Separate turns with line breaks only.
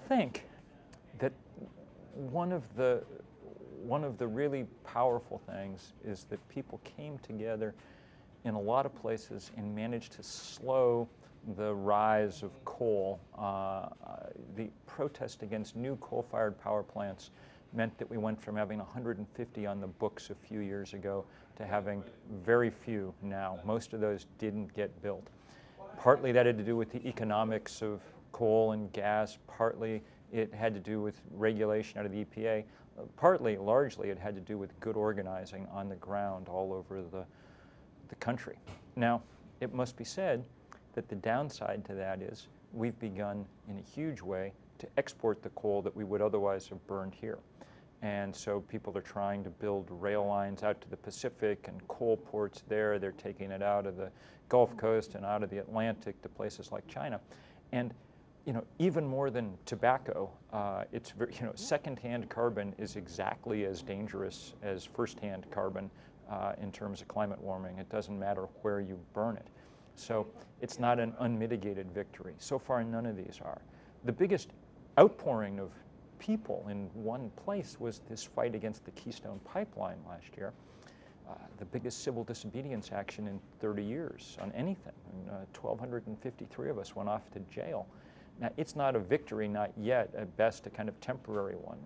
think that one of the really powerful things is that people came together in a lot of places and managed to slow the rise of coal. The protest against new coal-fired power plants meant that we went from having 150 on the books a few years ago to having very few now. Most of those didn't get built. Partly that had to do with the economics of coal and gas, partly it had to do with regulation out of the EPA, largely it had to do with good organizing on the ground all over the country. Now, it must be said that the downside to that is we've begun in a huge way to export the coal that we would otherwise have burned here. And so people are trying to build rail lines out to the Pacific and coal ports there. They're taking it out of the Gulf Coast and out of the Atlantic to places like China. And even more than tobacco, secondhand carbon is exactly as dangerous as firsthand carbon in terms of climate warming. It doesn't matter where you burn it. So it's not an unmitigated victory. So far, none of these are. The biggest outpouring of people in one place was this fight against the Keystone Pipeline last year. The biggest civil disobedience action in 30 years on anything. 1,253 of us went off to jail. Now, it's not a victory, not yet, at best a kind of temporary one.